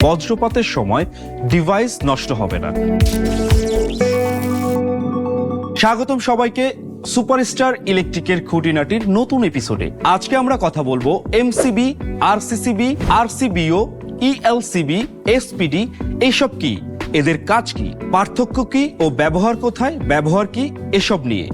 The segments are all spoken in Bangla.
বজ্রপাতের সময় ডিভাইস নষ্ট হবে না। স্বাগতম সবাইকে সুপারস্টার ইলেকট্রিকের খুঁটিনাটির নতুন এপিসোডে। আজকে আমরা কথা বলবো এমসিবি, আরসিসিবি, আরসিবিও, ইএলসিবি, এসপিডি এইসব কি, এদের কাজ কি, পার্থক্য কি ও ব্যবহার কোথায়, ব্যবহার কি, এসব নিয়ে।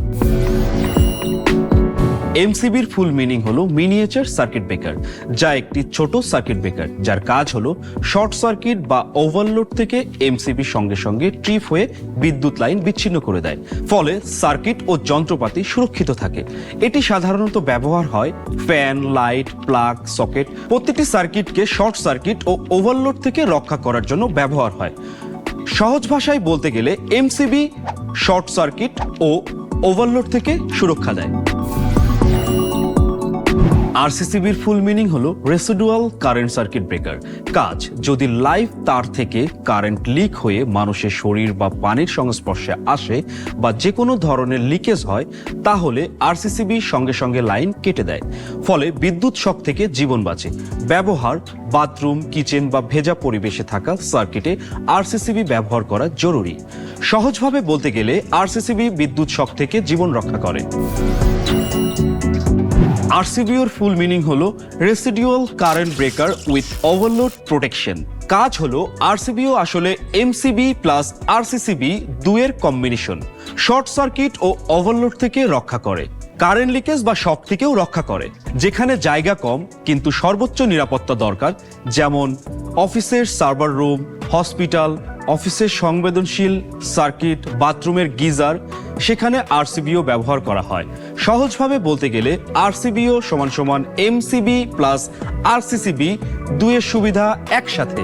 এমসিবির ফুল মিনিং হলো মিনিয়েচার সার্কিট ব্রেকার, যা একটি ছোট সার্কিট ব্রেকার যার কাজ হলো শর্ট সার্কিট বা ওভারলোড থেকে এমসিবির সঙ্গে সঙ্গে ট্রিপ হয়ে বিদ্যুৎ লাইন বিচ্ছিন্ন করে দেয়, ফলে সার্কিট ও যন্ত্রপাতি সুরক্ষিত থাকে। এটি সাধারণত ব্যবহার হয় ফ্যান, লাইট, প্লাগ, সকেট প্রতিটি সার্কিটকে শর্ট সার্কিট ও ওভারলোড থেকে রক্ষা করার জন্য ব্যবহার হয়। সহজ ভাষায় বলতে গেলে এমসিবি শর্ট সার্কিট ও ওভারলোড থেকে সুরক্ষা দেয়। আরসিসিবির ফুল মিনিং হলো রেসিডুয়াল কারেন্ট সার্কিট ব্রেকার। কাজ, যদি লাইভ তার থেকে কারেন্ট লিক হয়ে মানুষের শরীর বা পানির সংস্পর্শে আসে বা যে কোনো ধরনের লিকেজ হয়, তাহলে আরসিসিবি সঙ্গে সঙ্গে লাইন কেটে দেয়, ফলে বিদ্যুৎ শক থেকে জীবন বাঁচে। ব্যবহার, বাথরুম, কিচেন বা ভেজা পরিবেশে থাকা সার্কিটে আরসিসিবি ব্যবহার করা জরুরি। সহজভাবে বলতে গেলে আরসিসিবি বিদ্যুৎ শক থেকে জীবন রক্ষা করে। আরসিবিওর ফুল মিনিং হলো residual current breaker with overload protection. কাজ হলো আরসিবিও আসলে এমসিবি প্লাস আরসিসিবি দুয়ের কম্বিনেশন। শর্ট সার্কিট ও ওভারলোড থেকে রক্ষা করে, কারেন্ট লিকেজ বা শক থেকেও রক্ষা করে। যেখানে জায়গা কম কিন্তু সর্বোচ্চ নিরাপত্তা দরকার, যেমন অফিসের সার্ভার রুম, হসপিটাল, অফিসের সংবেদনশীল সার্কিট, বাথরুমের গিজার, সেখানে আরসিবিও ব্যবহার করা হয়। সহজভাবে বলতে গেলে আরসিবিও সমান সমান এমসিবি প্লাস আরসিসিবি দুয়ের সুবিধা একসাথে।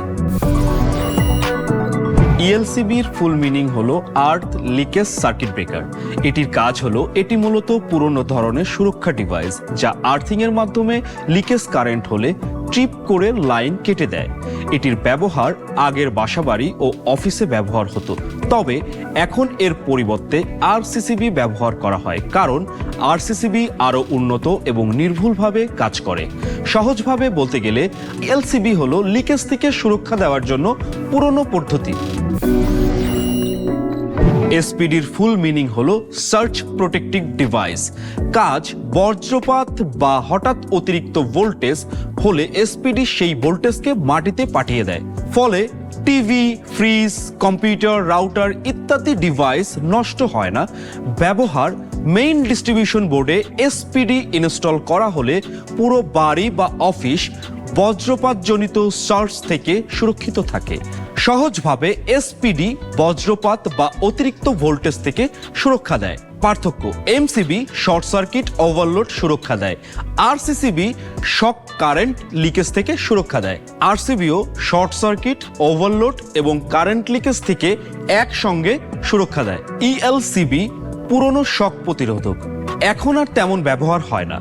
ইএলসিবির ফুল মিনিং হলো আর্থ লিকেজ সার্কিট ব্রেকার। এটির কাজ হলো, এটি মূলত পুরনো ধরনের সুরক্ষা ডিভাইস যা আর্থিং এর মাধ্যমে লিকেজ কারেন্ট হলে ট্রিপ করে লাইন কেটে দেয়। এটির ব্যবহার আগের বাসাবাড়ি ও অফিসে ব্যবহার হতো, তবে এখন এর পরিবর্তে আরসিসিবি ব্যবহার করা হয়, কারণ আরসিসিবি আরও উন্নত এবং নির্ভুলভাবে কাজ করে। সহজভাবে বলতে গেলে এলসিবি হলো লিকেজ থেকে সুরক্ষা দেওয়ার জন্য পুরনো পদ্ধতি। এসপিডির ফুল মিনিং হলো সার্চ প্রোটেক্টিভ ডিভাইস। কাজ, বজ্রপাত বা হঠাৎ অতিরিক্ত ভোল্টেজ হলে এসপিডি সেই ভোল্টেজকে মাটিতে পাঠিয়ে দেয়, ফলে টিভি, ফ্রিজ, কম্পিউটার, রাউটার ইত্যাদি ডিভাইস নষ্ট হয় না। ব্যবহার, মেইন ডিস্ট্রিবিউশন বোর্ডে এসপিডি ইনস্টল করা হলে পুরো বাড়ি বা অফিস বজ্রপাতজনিত শর্টস থেকে সুরক্ষিত থাকে। সহজভাবে এসপিডি বজ্রপাত বা অতিরিক্ত ভোল্টেজ থেকে সুরক্ষা দেয়। পার্থক্য, এমসিবি শর্ট সার্কিট ওভারলোড সুরক্ষা দেয়, আরসিসিবি শক কারেন্ট লিকেজ থেকে সুরক্ষা দেয়। আরসিবিও শর্ট সার্কিট, ওভারলোড এবং কারেন্ট লিকেজ থেকে একসঙ্গে সুরক্ষা দেয়। ইএলসিবি পুরনো শক প্রতিরোধক, এখন আর তেমন ব্যবহার হয় না।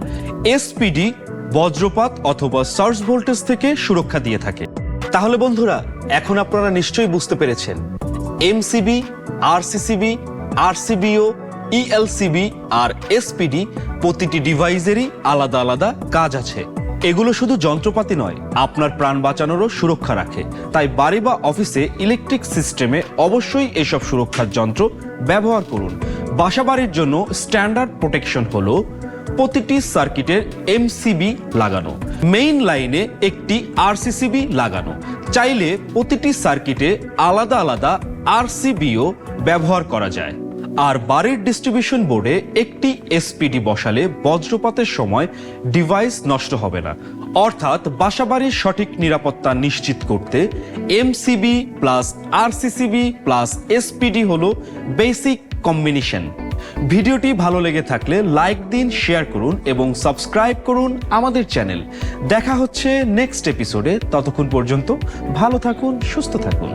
এসপিডি বজ্রপাত অথবা সার্জ ভোল্টেজ থেকে সুরক্ষা দিয়ে থাকে। তাহলে বন্ধুরা, এখন আপনারা নিশ্চয়ই বুঝতে পেরেছেন এমসিবি, আরসিসিবি, আরসিবিও, ইএলসিবি আর এসপিডি প্রতিটি ডিভাইসেরই আলাদা আলাদা কাজ আছে। এগুলো শুধু যন্ত্রপাতি নয়, আপনার প্রাণ বাঁচানোরও সুরক্ষা রাখে। তাই বাড়ি বা অফিসে ইলেকট্রিক সিস্টেমে অবশ্যই এসব সুরক্ষার যন্ত্র ব্যবহার করুন। বাসাবাড়ির জন্য স্ট্যান্ডার্ড প্রোটেকশন হলো প্রতিটি সার্কিটের এমসিবি লাগানো, মেইন লাইনে একটি আরসিসিবি লাগানো। চাইলে প্রতিটি সার্কিটে আলাদা আলাদা আরসিবিও ব্যবহার করা যায়। আর বাড়ির ডিস্ট্রিবিউশন বোর্ডে একটি এসপিডি বসালে বজ্রপাতের সময় ডিভাইস নষ্ট হবে না। অর্থাৎ বাসাবাড়ির সঠিক নিরাপত্তা নিশ্চিত করতে MCB plus RCCB plus SPD হলো বেসিক কম্বিনেশন। ভিডিওটি ভালো লেগে থাকলে লাইক দিন, শেয়ার করুন এবং সাবস্ক্রাইব করুন আমাদের চ্যানেল। দেখা হচ্ছে নেক্সট এপিসোডে। ততক্ষণ পর্যন্ত ভালো থাকুন, সুস্থ থাকুন।